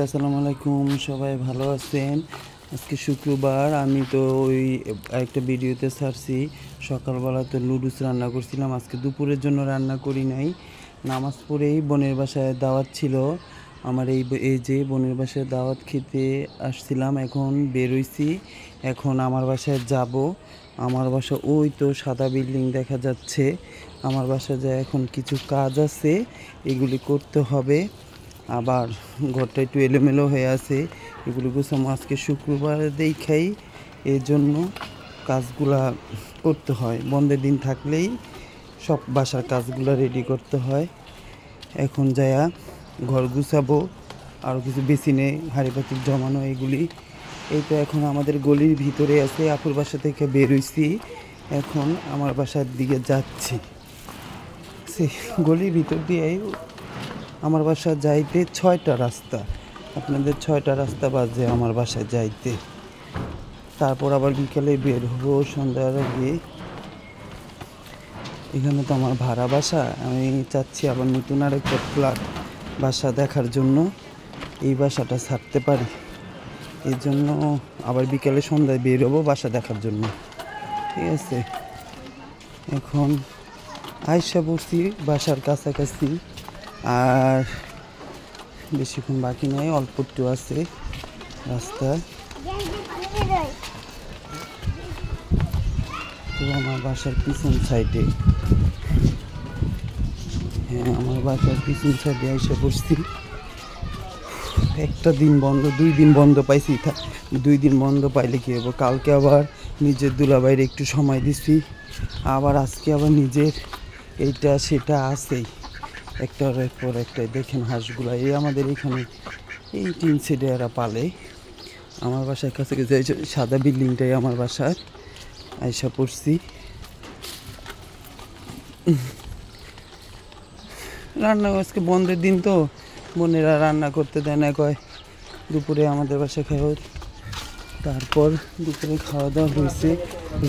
আসসালামু আলাইকুম, সবাই ভালো আছেন? আজকে শুক্রবার। আমি তো ওই একটা ভিডিওতে ছাড়ছি, সকালবেলা তো লুডুস রান্না করছিলাম। আজকে দুপুরের জন্য রান্না করি নাই, নামাজ পড়েই বোনের বাসায় দাওয়াত ছিল আমার। এই যে বোনের বাসায় দাওয়াত খেতে আসছিলাম, এখন বেরোইছি। এখন আমার বাসায় যাব। আমার বাসা ওই তো সাদা বিল্ডিং দেখা যাচ্ছে। আমার বাসায় যায় এখন কিছু কাজ আছে, এগুলি করতে হবে। আবার ঘরটা একটু এলোমেলো হয়ে আছে, এগুলো গুছামো। আজকে শুক্রবার দেখাই, এই জন্য কাজগুলা করতে হয়। বন্ধের দিন থাকলেই সব বাসার কাজগুলো রেডি করতে হয়। এখন যায়া ঘর গুছাবো, আরও কিছু বেসিনে হাঁড়ি পাতিল জমানো এগুলি। এই তো এখন আমাদের গলির ভিতরে আছে, আপুর বাসা থেকে বেরোইছি, এখন আমার বাসার দিকে যাচ্ছি। সেই গলির ভিতর দিয়ে আমার বাসা যাইতে 6টা রাস্তা, আপনাদের 6টা রাস্তা বাজে আমার বাসায় যাইতে। তারপর আবার বিকেলে বের হবো সন্ধ্যার আগে। এখানে তো আমার ভাড়া বাসা, আমি চাচ্ছি আবার নতুন আরেকটা ফ্ল্যাট বাসা দেখার জন্য এই বাসাটা ছাড়তে পারি। এই জন্য আবার বিকেলে সন্ধ্যায় বের হবো বাসা দেখার জন্য, ঠিক আছে? এখন আইসা বসছি বাসার কাছাকাছি, আর বেশিক্ষণ বাকি নেই, অল্প একটু আছে রাস্তা। তো আমার বাসার পিছন সাইডে, হ্যাঁ আমার বাসার পিছন সাইডে এসে বসছি। একটা দিন বন্ধ, 2 দিন বন্ধ পাইছি। 2 দিন বন্ধ পাইলে কী হবো? কালকে আবার নিজের দুলাভাইয়ের একটু সময় দিছি, আবার আজকে আবার নিজের এইটা সেটা আছেই, একটার পর একটাই। দেখেন হাঁসগুলা, এই আমাদের এখানে এই টিন সেটে এরা পালে। আমার বাসার কাছে সাদা বিল্ডিংটাই আমার বাসার। আইসা পড়ছি, রান্না আজকে বন্ধের দিন তো বোনেরা রান্না করতে দেয় না, কয় দুপুরে আমাদের বাসায় খাওয়া। তারপর দুপুরে খাওয়া দাওয়া হয়েছে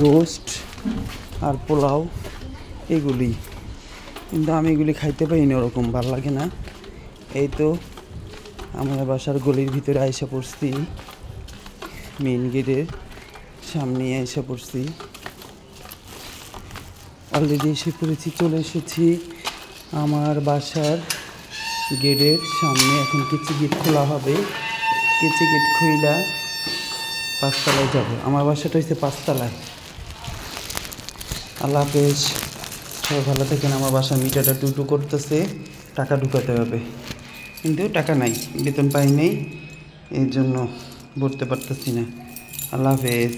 রোস্ট আর পোলাও, এগুলি। কিন্তু আমি এগুলি খাইতে পারি না, ওরকম ভালো লাগে না। এই তো আমার বাসার গলির ভিতরে আইসা পড়ছি, মেইন গেটের সামনে আইসা পড়ছি। অলরেডি এসে পড়েছি, চলে এসেছি আমার বাসার গেটের সামনে। এখন কিছু গেট খোলা হবে, কিছু গেট খুইলা 5তলায় যাবো। আমার বাসাটা হচ্ছে 5তলায়। আল্লাহ হাফেজ, সবাই ভালো থাকেন। আমার বাসার মিটারটা টুটু করতেছে, টাকা ঢুকাতে হবে, কিন্তু টাকা নাই, বেতন পাই নেই, এই জন্য ভরতে পারতেছি না। আল্লাহ হাফেজ।